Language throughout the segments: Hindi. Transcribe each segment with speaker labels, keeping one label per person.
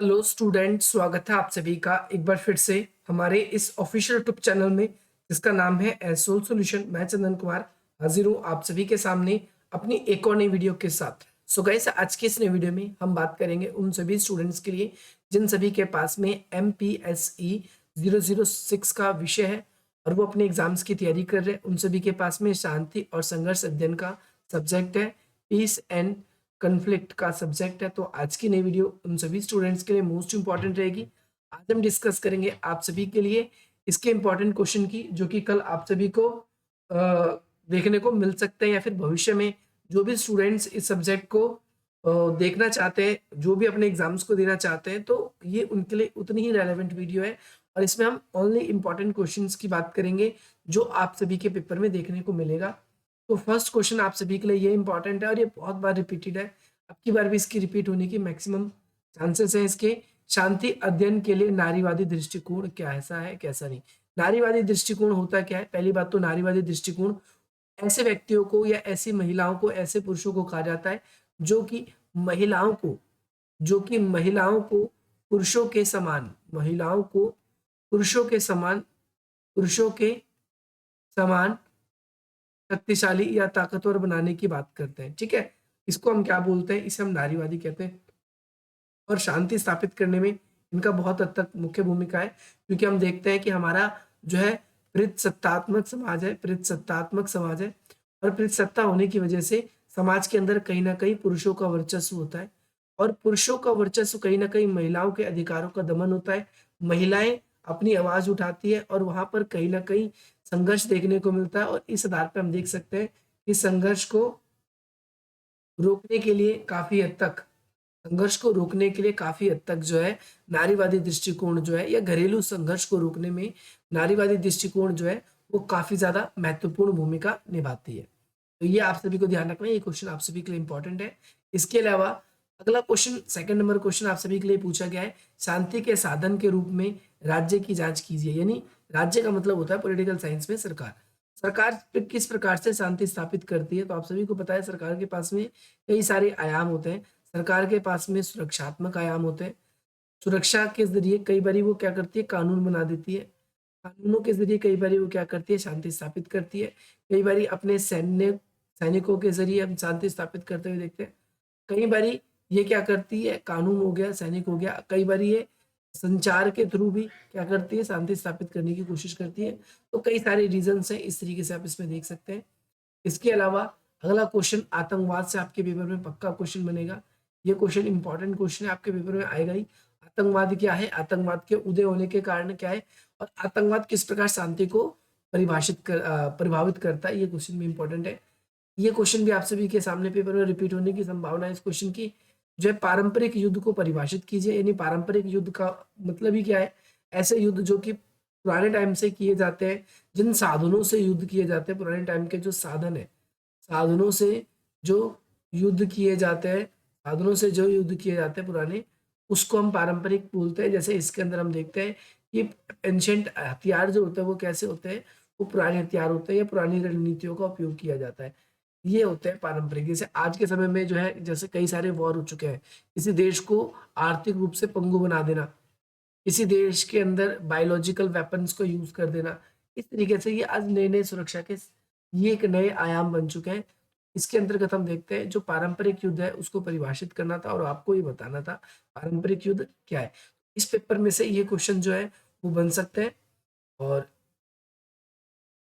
Speaker 1: हेलो स्टूडेंट, स्वागत है आप सभी का एक बार फिर से हमारे इस ऑफिशियल यूट्यूब चैनल में जिसका नाम है एसोल सॉल्यूशन। मैं चंदन कुमार हाजिर हूँ आप सभी के सामने अपनी एक और नई वीडियो के साथ। सो गाइस, आज के इस नई वीडियो में हम बात करेंगे उन सभी स्टूडेंट्स के लिए जिन सभी के पास में MPSE 006 का विषय है और वो अपने एग्जाम्स की तैयारी कर रहे हैं। उन सभी के पास में शांति और संघर्ष अध्ययन का सब्जेक्ट है, पीस एंड कन्फ्लिक्ट का सब्जेक्ट है। तो आज की नई वीडियो उन सभी स्टूडेंट्स के लिए मोस्ट इंपॉर्टेंट रहेगी। आज हम डिस्कस करेंगे आप सभी के लिए इसके इंपॉर्टेंट क्वेश्चन की, जो कि कल आप सभी को देखने को मिल सकते हैं, या फिर भविष्य में जो भी स्टूडेंट्स इस सब्जेक्ट को देखना चाहते हैं, जो भी अपने एग्जाम्स को देना चाहते हैं, तो ये उनके लिए उतनी ही रेलेवेंट वीडियो है। और इसमें हम ओनली इंपॉर्टेंट क्वेश्चंस की बात करेंगे जो आप सभी के पेपर में देखने को मिलेगा। तो फर्स्ट क्वेश्चन आप सभी के लिए ये इंपॉर्टेंट है और ये बहुत बार रिपीटेड है, अब की बार भी इसकी रिपीट होने की मैक्सिमम चांसेस है इसके। शांति अध्ययन के लिए नारीवादी दृष्टिकोण क्या ऐसा है कैसा नहीं। नारीवादी दृष्टिकोण होता क्या है? पहली बात तो नारीवादी दृष्टिकोण ऐसे व्यक्तियों को या ऐसी महिलाओं को, ऐसे पुरुषों को कहा जाता है जो कि महिलाओं को पुरुषों के समान, महिलाओं को पुरुषों के समान, पुरुषों के समान शक्तिशाली या ताकतवर बनाने की बात करते हैं। ठीक है, इसको हम क्या बोलते हैं? इसे हम नारीवादी कहते हैं। और शांति स्थापित करने में इनका बहुत हद तक मुख्य भूमिका है, क्योंकि हम देखते हैं कि हमारा जो है पितृसत्तात्मक समाज है, पितृसत्तात्मक समाज है। और पितृसत्ता होने की वजह से समाज के अंदर कहीं ना कहीं पुरुषों का वर्चस्व होता है, और पुरुषों का वर्चस्व कहीं ना कहीं महिलाओं के अधिकारों का दमन होता है। महिलाएं अपनी आवाज उठाती है और वहां पर कहीं ना कहीं संघर्ष देखने को मिलता है। और इस आधार पर हम देख सकते हैं कि रोकने के लिए काफी हद तक संघर्ष को रोकने के लिए काफी हद तक जो है नारीवादी दृष्टिकोण जो है, या घरेलू संघर्ष को रोकने में नारीवादी दृष्टिकोण जो है वो काफी ज्यादा महत्वपूर्ण भूमिका निभाती है। तो ये आप सभी को ध्यान रखना है, ये क्वेश्चन आप सभी के लिए इंपॉर्टेंट है। इसके अलावा अगला क्वेश्चन, सेकंड नंबर क्वेश्चन आप सभी के लिए पूछा गया है, शांति के साधन के रूप में राज्य की जांच कीजिए। यानी राज्य का मतलब होता है पॉलिटिकल साइंस में सरकार। सरकार किस प्रकार से शांति स्थापित करती है? तो आप सभी को पता है सरकार के पास में कई सारे आयाम होते हैं। सरकार के पास में सुरक्षात्मक आयाम होते हैं। सुरक्षा के जरिए कई बार वो क्या करती है? कानून बना देती है। कानूनों के जरिए कई बार वो क्या करती है? शांति स्थापित करती है। कई बार अपने सैनिकों के जरिए हम शांति स्थापित करते हुए देखते हैं। कई बार ये क्या करती है? कानून हो गया, सैनिक हो गया। कई बार ये संचार के थ्रू भी क्या करती है? शांति स्थापित करने की कोशिश करती है। तो कई सारे रीजंस हैं, इस तरीके से आप इसमें देख सकते हैं। इसके अलावा अगला क्वेश्चन आतंकवाद से आपके पेपर में पक्का क्वेश्चन बनेगा। ये क्वेश्चन इंपॉर्टेंट क्वेश्चन है, आपके पेपर में आएगा ही। आतंकवाद क्या है? आतंकवाद के उदय होने के कारण क्या है? और आतंकवाद किस प्रकार शांति को प्रभावित करता है? ये क्वेश्चन भी इंपॉर्टेंट है। ये क्वेश्चन भी आप सभी के सामने पेपर में रिपीट होने की संभावना है। इस क्वेश्चन की जो है, पारंपरिक युद्ध को परिभाषित कीजिए। यानी पारंपरिक युद्ध का मतलब ही क्या है? ऐसे युद्ध जो कि पुराने टाइम से किए जाते हैं, जिन साधनों से युद्ध किए जाते हैं, पुराने टाइम के जो साधन है, साधनों से जो युद्ध किए जाते हैं, साधनों से जो युद्ध किए जाते हैं पुराने, उसको हम पारंपरिक बोलते हैं। जैसे इसके अंदर हम देखते हैं कि एंशंट हथियार जो होते हैं वो कैसे होते हैं? वो पुराने हथियार होते हैं या पुरानी रणनीतियों का उपयोग किया जाता है। ये होते हैं पारंपरिक। जैसे आज के समय में जो है, जैसे कई सारे वॉर हो चुके हैं, किसी देश को आर्थिक रूप से पंगु बना देना, किसी देश के अंदर बायोलॉजिकल वेपन्स को यूज कर देना, इस तरीके से ये आज नए नए सुरक्षा के ये एक नए आयाम बन चुके हैं। इसके अंतर्गत हम देखते हैं जो पारंपरिक युद्ध है उसको परिभाषित करना था और आपको ये बताना था पारंपरिक युद्ध क्या है। इस पेपर में से ये क्वेश्चन जो है वो बन सकते हैं। और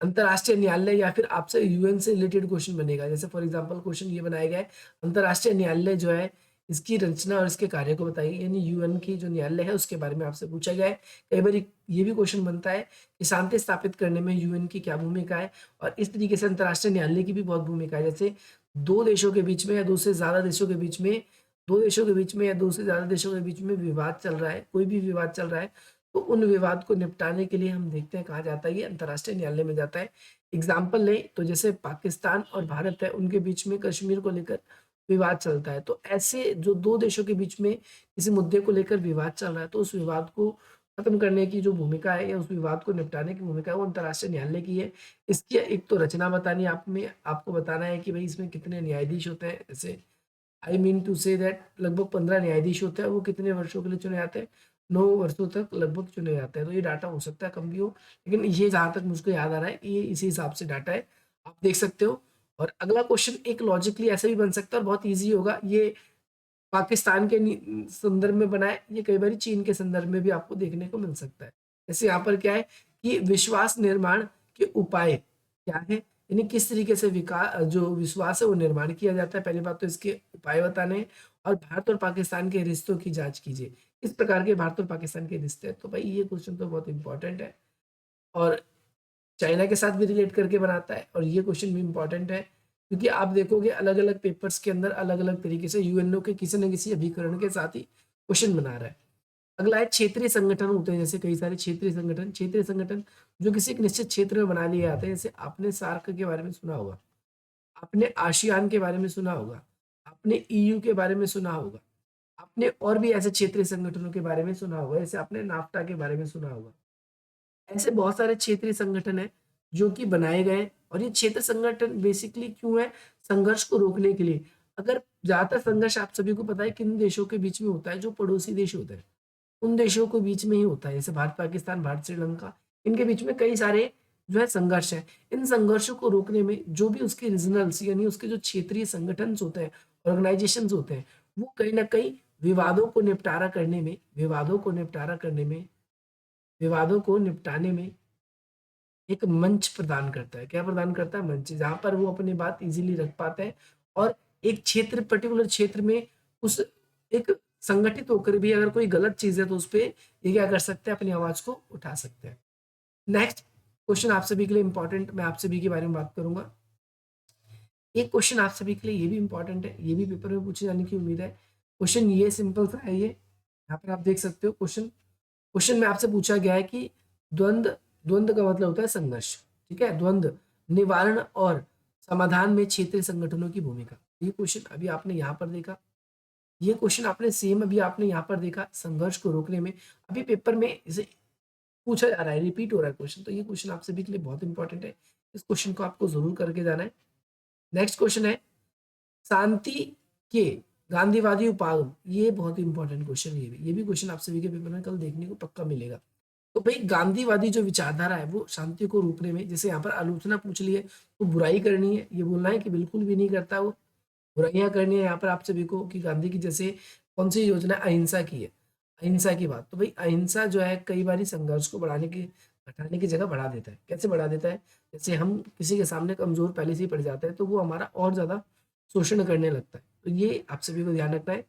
Speaker 1: अंतरराष्ट्रीय न्यायालय या फिर आपसे यूएन से रिलेटेड क्वेश्चन बनेगा। जैसे फॉर एग्जांपल क्वेश्चन ये बनाया गया है, अंतरराष्ट्रीय न्यायालय जो है इसकी रचना और इसके कार्य को बताइए। यानी यूएन की जो न्यायालय है उसके बारे में आपसे पूछा गया है। कई बार ये भी क्वेश्चन बनता है कि शांति स्थापित करने में यूएन की क्या भूमिका है, और इस तरीके से अंतरराष्ट्रीय न्यायालय की भी बहुत भूमिका है। जैसे दो देशों के बीच में या दो से ज्यादा देशों के बीच में, दो देशों के बीच में या दो से ज्यादा देशों के बीच में विवाद चल रहा है, कोई भी विवाद चल रहा है, तो उन विवाद को निपटाने के लिए हम देखते हैं कहाँ जाता है? ये अंतरराष्ट्रीय न्यायालय में जाता है। एग्जाम्पल लें तो जैसे पाकिस्तान और भारत है, उनके बीच में कश्मीर को लेकर विवाद चलता है। तो ऐसे जो दो देशों के बीच में किसी मुद्दे को लेकर विवाद चल रहा है, तो उस विवाद को खत्म करने की जो भूमिका है या उस विवाद को निपटाने की भूमिका है वो अंतरराष्ट्रीय न्यायालय की है। इसकी एक तो रचना बतानी, आप में आपको बताना है कि भाई इसमें कितने न्यायाधीश होते हैं। जैसे I mean to say that लगभग 15 न्यायाधीश होते हैं, वो कितने वर्षों के लिए चुने जाते हैं? 9 वर्षों तक लगभग चुने जाते हैं। तो ये डाटा हो सकता है कम भी हो, लेकिन ये जहाँ तक मुझको याद आ रहा है ये इसी हिसाब से डाटा है, आप देख सकते हो। और अगला क्वेश्चन एक लॉजिकली ऐसे भी बन सकता है और बहुत ईज़ी होगा। ये पाकिस्तान के संदर्भ में बना है, ये कई बार चीन के संदर्भ में भी आपको देखने को मिल सकता है। जैसे यहाँ पर क्या है कि विश्वास निर्माण के उपाय क्या है, यानी किस तरीके से विकास जो विश्वास है वो निर्माण किया जाता है। पहली बात तो इसके उपाय बताने हैं, और भारत और पाकिस्तान के रिश्तों की जांच कीजिए। किस प्रकार के भारत और पाकिस्तान के रिश्ते हैं? तो भाई ये क्वेश्चन तो बहुत इंपॉर्टेंट है, और चाइना के साथ भी रिलेट करके बनाता है, और ये क्वेश्चन भी इंपॉर्टेंट है क्योंकि आप देखोगे अलग अलग पेपर्स के अंदर अलग अलग तरीके से यूएनओ के किसी न किसी अभिकरण के साथ ही क्वेश्चन बना रहा है। अगला है क्षेत्रीय संगठन होते हैं, जैसे कई सारे क्षेत्रीय संगठन जो किसी एक निश्चित क्षेत्र में बना लिए जाते हैं। जैसे आपने सार्क के बारे में सुना होगा, आपने आशियान के बारे में सुना होगा, आपने ईयू के बारे में सुना होगा, आपने और भी ऐसे क्षेत्रीय संगठनों के बारे में सुना होगा, जैसे आपने नाफ्टा के बारे में सुना होगा। ऐसे बहुत सारे क्षेत्रीय संगठन हैं जो कि बनाए गए हैं, और ये क्षेत्र संगठन बेसिकली क्यों है? संघर्ष को रोकने के लिए। अगर ज्यादातर संघर्ष आप सभी को पता है किन देशों के बीच में होता है? जो पड़ोसी देश होते हैं उन देशों के बीच में ही होता है, जैसे भारत पाकिस्तान, भारत श्रीलंका, इनके बीच में कई सारे जो है संघर्ष है। इन संघर्षों को रोकने में जो भी उसके रीजनल्स यानी उसके जो क्षेत्रीय संगठन होते हैं, ऑर्गेनाइजेशन होते हैं, वो कहीं ना कहीं विवादों को निपटाने में एक मंच प्रदान करता है। क्या प्रदान करता है? मंच, जहाँ पर वो अपनी बात इजीली रख पाते हैं, और एक क्षेत्र पर्टिकुलर क्षेत्र में उस एक संगठित होकर भी अगर कोई गलत चीज है तो उस पर ये क्या कर सकते हैं? अपनी आवाज को उठा सकते हैं। नेक्स्ट क्वेश्चन आप सभी के लिए इंपॉर्टेंट, मैं आप सभी के बारे में बात करूंगा। एक क्वेश्चन आप सभी के लिए ये भी इंपॉर्टेंट है, ये भी पेपर में पूछे जाने की उम्मीद है। क्वेश्चन ये सिंपल सा है, ये यहाँ पर आप देख सकते हो। क्वेश्चन में आपसे पूछा गया है कि द्वंद्व द्वंद्व का मतलब होता है संघर्ष, ठीक है? द्वंद्व निवारण और समाधान में क्षेत्रीय संगठनों की भूमिका। ये क्वेश्चन अभी आपने यहाँ पर देखा, ये क्वेश्चन आपने सेम अभी आपने यहाँ पर देखा, संघर्ष को रोकने में अभी पेपर में इसे पूछा जा रहा है, रिपीट हो रहा है क्वेश्चन। तो ये क्वेश्चन आप सभी के लिए बहुत इंपॉर्टेंट है, इस क्वेश्चन को आपको जरूर करके जाना है। नेक्स्ट क्वेश्चन है शांति के गांधीवादी उपागम। ये बहुत इंपॉर्टेंट क्वेश्चन है, ये भी क्वेश्चन आप सभी के पेपर में कल देखने को पक्का मिलेगा। तो भाई गांधीवादी जो विचारधारा है वो शांति को रोकने में, जैसे यहाँ पर आलोचना पूछ ली है तो बुराई करनी है, ये बोलना है कि बिल्कुल भी नहीं करता वो, बुराइयां करनी है यहाँ पर आप सभी को। कि गांधी की जैसे कौन सी योजना अहिंसा की है, अहिंसा की बात, तो भाई अहिंसा जो है कई बार संघर्ष को बढ़ाने की घटाने की जगह बढ़ा देता है। कैसे बढ़ा देता है? जैसे हम किसी के सामने कमजोर पहले से ही पड़ जाते हैं तो वो हमारा और ज्यादा शोषण करने लगता है। तो ये आप सभी को ध्यान रखना है।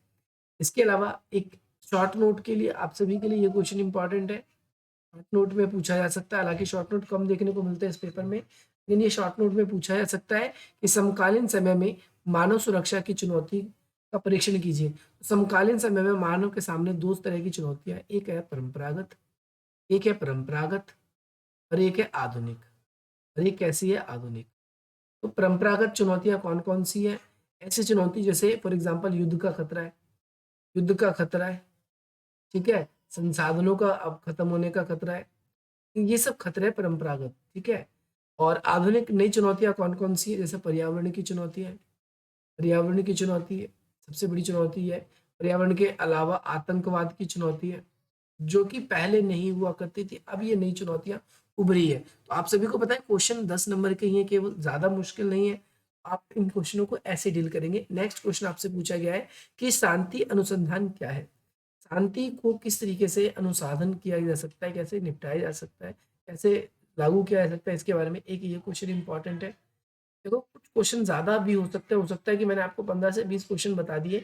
Speaker 1: इसके अलावा एक शॉर्ट नोट के लिए आप सभी के लिए ये क्वेश्चन इंपॉर्टेंट है, शॉर्ट नोट में पूछा जा सकता है। हालांकि शॉर्ट नोट कम देखने को मिलते हैं इस पेपर में, लेकिन ये शॉर्ट नोट में पूछा जा सकता है कि समकालीन समय में मानव सुरक्षा की चुनौती का परीक्षण कीजिए। समकालीन समय में मानव के सामने दो तरह की चुनौतियां, एक है परंपरागत और एक है आधुनिक। और एक कैसी है? आधुनिक। तो परंपरागत चुनौतियां कौन कौन सी है? ऐसी चुनौती जैसे फॉर एग्जाम्पल युद्ध का खतरा है, युद्ध का खतरा है, ठीक है, संसाधनों का अब खत्म होने का खतरा है, ये सब खतरे हैं परंपरागत, ठीक है। और आधुनिक नई चुनौतियां कौन कौन सी है? जैसे पर्यावरण की चुनौती है, पर्यावरण की चुनौती है, सबसे बड़ी चुनौती है। पर्यावरण के अलावा आतंकवाद की चुनौती है, जो कि पहले नहीं हुआ करती थी, अब ये नई चुनौतियां उभरी है। तो आप सभी को पता है क्वेश्चन 10 नंबर के ही है, केवल, ज्यादा मुश्किल नहीं है। आप इन क्वेश्चनों को ऐसे डील करेंगे। नेक्स्ट क्वेश्चन आपसे पूछा गया है कि शांति अनुसंधान क्या है? शांति को किस तरीके से अनुसाधन किया जा सकता है, कैसे निपटाया जा सकता है, कैसे लागू किया जा सकता है, इसके बारे में एक ये क्वेश्चन इंपॉर्टेंट है। देखो कुछ क्वेश्चन ज्यादा भी हो सकता है कि मैंने आपको 15 से 20 क्वेश्चन बता दिए,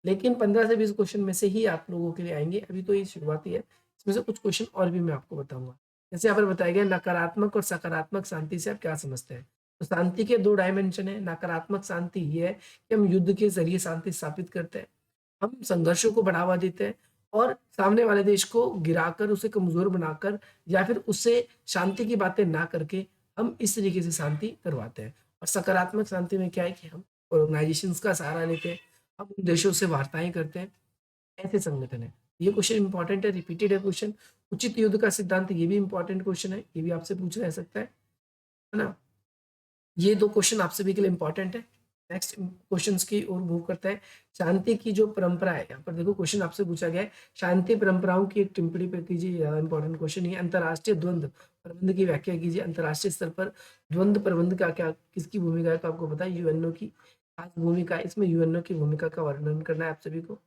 Speaker 1: लेकिन 15 से 20 क्वेश्चन में से ही आप लोगों के लिए आएंगे, अभी तो ये शुरुआती है। इसमें से कुछ क्वेश्चन और भी मैं आपको बताऊंगा। जैसे यहाँ पर बताया गया नकारात्मक और सकारात्मक शांति से आप क्या समझते हैं? तो शांति के दो डायमेंशन है। नकारात्मक शांति ये है कि हम युद्ध के जरिए शांति स्थापित करते हैं, हम संघर्षों को बढ़ावा देते हैं, और सामने वाले देश को गिराकर उसे कमजोर बनाकर या फिर उससे शांति की बातें ना करके हम इस तरीके से शांति करवाते हैं। और सकारात्मक शांति में क्या है कि हम ऑर्गेनाइजेशंस का सहारा लेते हैं, हम उन देशों से वार्ताएं करते हैं, ऐसे संगठन है। ये क्वेश्चन इंपॉर्टेंट है, रिपीटेड है क्वेश्चन। उचित युद्ध का सिद्धांत, ये भी इंपॉर्टेंट क्वेश्चन है, ये भी आपसे पूछा जा सकता है ना। ये दो क्वेश्चन आप सभी के लिए इंपॉर्टेंट है। नेक्स्ट क्वेश्चंस की ओर मूव करते हैं। शांति की जो परंपरा है, यहाँ पर देखो क्वेश्चन आपसे पूछा गया है, शांति परंपराओं की एक टिप्पणी पे कीजिए। ज्यादा इंपॉर्टेंट क्वेश्चन है। अंतरराष्ट्रीय द्वंद्व प्रबंध की व्याख्या कीजिए। अंतरराष्ट्रीय स्तर पर द्वंद्व प्रबंध का क्या किसकी भूमिका है, तो आपको पता है यूएनओ की खास भूमिका है। इसमें यूएनओ की भूमिका का वर्णन करना है आप सभी को।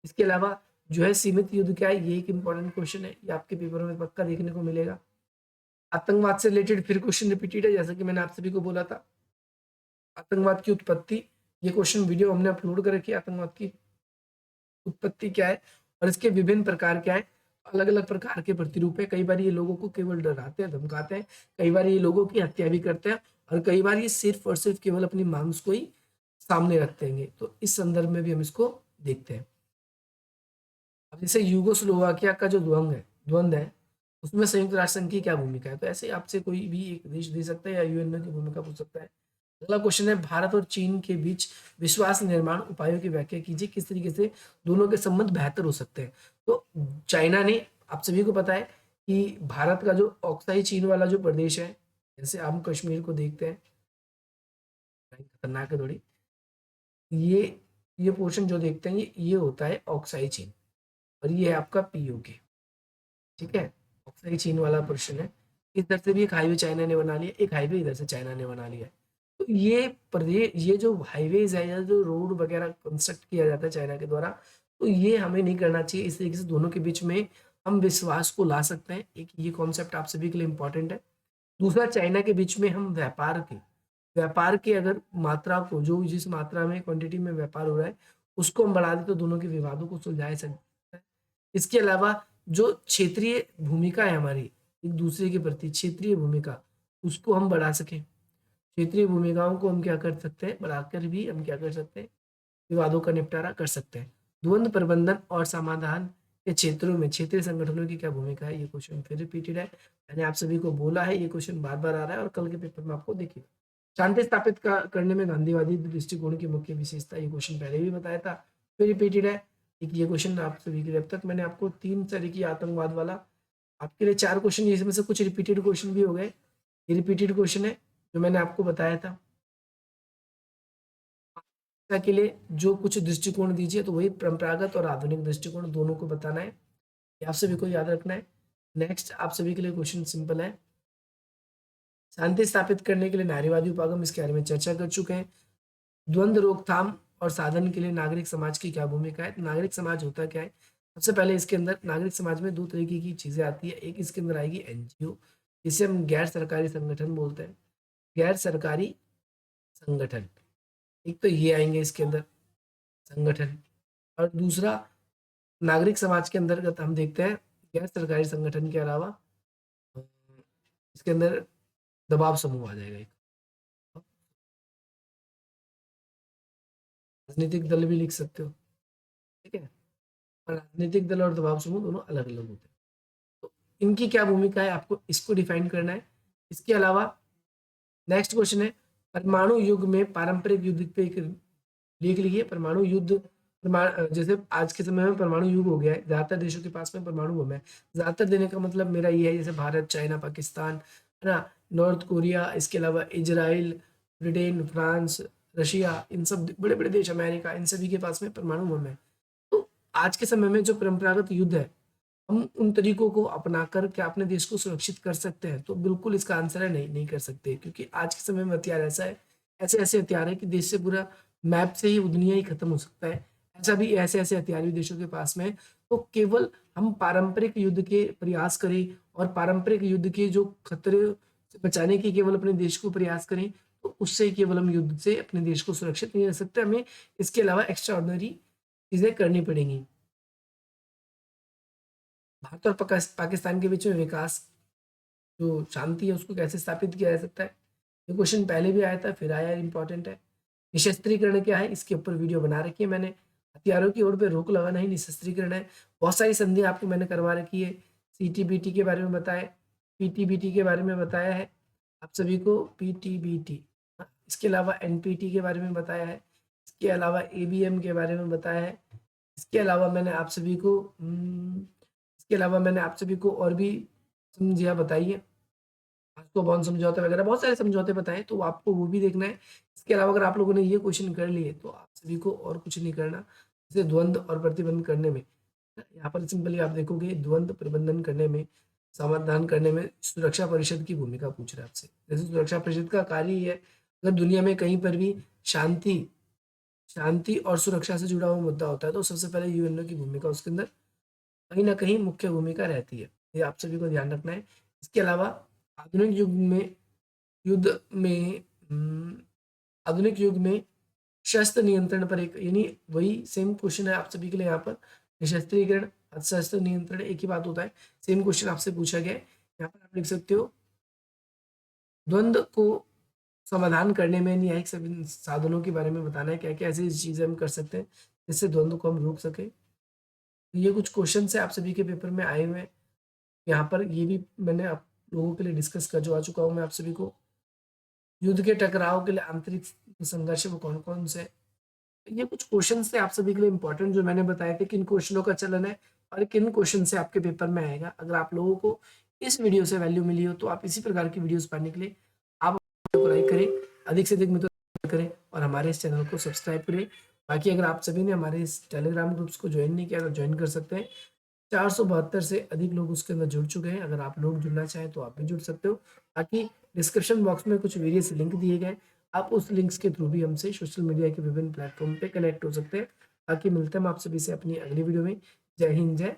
Speaker 1: इसके अलावा जो है सीमित युद्ध क्या है, ये एक इंपॉर्टेंट क्वेश्चन है, ये आपके पेपर में पक्का देखने को मिलेगा। आतंकवाद से रिलेटेड फिर क्वेश्चन रिपीटेड है, जैसा कि मैंने आप सभी को बोला था। आतंकवाद की उत्पत्ति, ये क्वेश्चन वीडियो हमने अपलोड कर रखी है। आतंकवाद की उत्पत्ति क्या है और इसके विभिन्न प्रकार क्या है, अलग अलग प्रकार के प्रतिरूप है। कई बार ये लोगों को केवल डराते हैं, धमकाते हैं, कई बार ये लोगों की हत्या भी करते हैं, और कई बार ये सिर्फ और सिर्फ केवल अपनी मांग को ही सामने रखते हैं। तो इस संदर्भ में भी हम इसको देखते हैं। अब जैसे यूगोस्लोवाकिया का जो द्वंद्व है उसमें संयुक्त राष्ट्र संघ की क्या भूमिका है, तो ऐसे आपसे कोई भी एक देश दे सकता है या यूएनओ की भूमिका पूछ सकता है। अगला क्वेश्चन है, भारत और चीन के बीच विश्वास निर्माण उपायों की व्याख्या कीजिए। किस तरीके से दोनों के संबंध बेहतर हो सकते हैं। तो चाइना ने, आप सभी को पता है कि भारत का जो ऑक्साई चीन वाला जो प्रदेश है, जैसे हम कश्मीर को देखते हैं, खतरनाक है थोड़ी, ये ये पोर्शन जो देखते हैं ये होता है ऑक्साई चीन, और ये है आपका पीओके। ठीक है, ऑक्साई चीन वाला पोर्शन है। इधर से भी एक हाईवे चाइना ने बना लिया, एक हाईवे इधर से चाइना ने बना लिया। तो ये प्रदेश, ये जो हाईवेज है या जो रोड वगैरह कंस्ट्रक्ट किया जाता है चाइना के द्वारा, तो ये हमें नहीं करना चाहिए। इस तरीके से दोनों के बीच में हम विश्वास को ला सकते हैं। एक ये कॉन्सेप्ट आप सभी के लिए इंपॉर्टेंट है। दूसरा, चाइना के बीच में हम व्यापार के अगर मात्रा को, जो जिस मात्रा में क्वांटिटी में व्यापार हो रहा है उसको हम बढ़ा दें तो दोनों के विवादों को सुलझाया जा सकता है। इसके अलावा जो क्षेत्रीय भूमिका है हमारी एक दूसरे के प्रति, क्षेत्रीय भूमिका, उसको हम बढ़ा सकें। क्षेत्रीय भूमिकाओं को हम क्या कर सकते हैं, बढ़ाकर भी हम क्या कर सकते हैं, विवादों का निपटारा कर सकते हैं। द्वंद्व प्रबंधन और समाधान के क्षेत्रों में क्षेत्रीय संगठनों की क्या भूमिका है, ये क्वेश्चन फिर रिपीटेड है। मैंने आप सभी को बोला है ये क्वेश्चन बार बार आ रहा है और कल के पेपर में आपको देखिएगा। शांति स्थापित करने में गांधीवादी दृष्टिकोण की मुख्य विशेषता, ये क्वेश्चन पहले भी बताया था, फिर रिपीटेड है। एक ये क्वेश्चन आप सभी के लिए, अब तक मैंने आपको 3 तरह की आतंकवाद वाला आपके लिए 4 क्वेश्चन, इसमें से कुछ रिपीटेड क्वेश्चन भी हो गए। ये रिपीटेड क्वेश्चन है जो मैंने आपको बताया था। के लिए जो कुछ दृष्टिकोण दीजिए, तो वही परंपरागत और आधुनिक दृष्टिकोण दोनों को बताना है, ये आप सभी को याद रखना है। नेक्स्ट आप सभी के लिए क्वेश्चन सिंपल है, शांति स्थापित करने के लिए नारीवादी उपागम, इसके बारे में चर्चा कर चुके हैं। द्वंद्व रोकथाम और साधन के लिए नागरिक समाज की क्या भूमिका है। नागरिक समाज होता क्या है, सबसे पहले इसके अंदर नागरिक समाज में 2 तरीके की चीजें आती है। एक इसके अंदर आएगी एनजीओ, जिसे हम गैर सरकारी संगठन बोलते हैं, गैर सरकारी संगठन। एक तो ये आएंगे इसके अंदर संगठन, और दूसरा नागरिक समाज के अंतर्गत हम देखते हैं गैर सरकारी संगठन के अलावा इसके अंदर दबाव समूह आ जाएगा एक, राजनीतिक दल भी लिख सकते हो। ठीक है, राजनीतिक दल और दबाव समूह दोनों अलग अलग होते हैं, तो इनकी क्या भूमिका है आपको इसको डिफाइन करना है। इसके अलावा नेक्स्ट क्वेश्चन है, परमाणु युग में पारंपरिक युद्ध पे एक लिख लीजिए। परमाणु युद्ध, जैसे आज के समय में परमाणु युग हो गया है, ज्यादातर देशों के पास में परमाणु बम है। ज्यादातर देने का मतलब मेरा ये है, जैसे भारत, चाइना, पाकिस्तान, है ना, नॉर्थ कोरिया, इसके अलावा इजराइल, ब्रिटेन, फ्रांस, रशिया, इन सब बड़े बड़े देश, अमेरिका, इन सभी के पास में परमाणु बम है। तो आज के समय में जो परंपरागत युद्ध है, हम उन तरीकों को अपनाकर क्या अपने देश को सुरक्षित कर सकते हैं, तो बिल्कुल इसका आंसर है नहीं, नहीं कर सकते। क्योंकि आज के समय में हथियार ऐसा है, ऐसे ऐसे हथियार है कि देश से पूरा मैप से ही वो दुनिया ही खत्म हो सकता है। ऐसा भी ऐसे ऐसे हथियार भी देशों के पास में है। तो केवल हम पारंपरिक युद्ध के प्रयास करें और पारंपरिक युद्ध के जो खतरे से बचाने की केवल अपने देश को प्रयास करें, तो उससे ही केवल हम युद्ध से अपने देश को सुरक्षित नहीं रख सकते। हमें इसके अलावा एक्स्ट्रा ऑर्डिनरी चीजें करनी पड़ेंगी। भारत और पाकिस्तान के बीच में विकास, जो शांति है, उसको कैसे स्थापित किया जा सकता है, ये क्वेश्चन पहले भी आया था, फिर आया, इंपॉर्टेंट है। निशस्त्रीकरण क्या है, इसके ऊपर वीडियो बना रखी है मैंने। हथियारों की ओर पे रोक लगाना ही निशस्त्रीकरण है। बहुत सारी संधि आपको मैंने करवा रखी है, सीटीबीटी के बारे में बताया, पीटीबीटी के बारे में बताया है आप सभी को, पीटीबीटी। इसके अलावा एनपीटी के बारे में बताया है, इसके अलावा एबीएम के बारे में बताया है। इसके अलावा मैंने आप सभी को और भी समझिया बताइए। सोबॉर्न समझौते वगैरह बहुत सारे समझौते बताए, तो आपको वो भी देखना है। इसके अलावा अगर आप लोगों ने ये क्वेश्चन कर लिए तो आप सभी को और कुछ नहीं करना, जैसे द्वंद्व और प्रतिबंध करने में यहाँ पर सिंपली आप देखोगे द्वंद्व प्रबंधन करने में, समाधान करने में सुरक्षा परिषद की भूमिका पूछ रहा है आपसे। जैसे सुरक्षा परिषद का कार्य ही है, अगर दुनिया में कहीं पर भी शांति शांति और सुरक्षा से जुड़ा हुआ मुद्दा होता है तो सबसे पहले यूएनओ की भूमिका उसके अंदर कहीं ना कहीं मुख्य भूमिका रहती है। ये आप सभी को ध्यान रखना है। इसके अलावा आधुनिक युग में युद्ध में आधुनिक युग में शस्त्र नियंत्रण पर एक, यानी वही सेम क्वेश्चन है आप सभी के लिए यहाँ पर, निशस्त्रीकरण शस्त्र नियंत्रण एक ही बात होता है। सेम क्वेश्चन आपसे पूछा गया है। यहाँ पर आप लिख सकते हो द्वंद्व को समाधान करने में न्यायिक साधनों के बारे में बताना है, क्या क्या ऐसी चीजें हम कर सकते हैं जिससे द्वंद्व को हम रोक सके। तो ये कुछ क्वेश्चन है आप सभी के पेपर में आए हुए हैं। यहाँ पर ये भी मैंने आप लोगों के लिए डिस्कस कर आ चुका हूँ मैं आप सभी को। युद्ध के टकराव के लिए आंतरिक संघर्ष वो कौन कौन से, ये कुछ क्वेश्चन से आप सभी के लिए इंपॉर्टेंट जो मैंने बताया थे किन क्वेश्चनों का चलन है और किन क्वेश्चन से आपके पेपर में आएगा। अगर आप लोगों को इस वीडियो से वैल्यू मिली हो तो आप इसी प्रकार की वीडियोस पाने के लिए आप वीडियो को लाइक करें, अधिक से अधिक मित्रों करें और हमारे इस चैनल को सब्सक्राइब करें। बाकी अगर आप सभी ने हमारे इस टेलीग्राम ग्रुप्स को ज्वाइन नहीं किया तो ज्वाइन कर सकते हैं। 472 से अधिक लोग उसके अंदर जुड़ चुके हैं। अगर आप लोग जुड़ना चाहें तो आप भी जुड़ सकते हो। बाकी डिस्क्रिप्शन बॉक्स में कुछ वेरियस लिंक दिए गए, आप उस लिंक्स के थ्रू भी हमसे सोशल मीडिया के विभिन्न प्लेटफॉर्म पे कनेक्ट हो सकते हैं। बाकी मिलते हैं हम आप सभी से अपनी अगली वीडियो में। जय हिंद, जय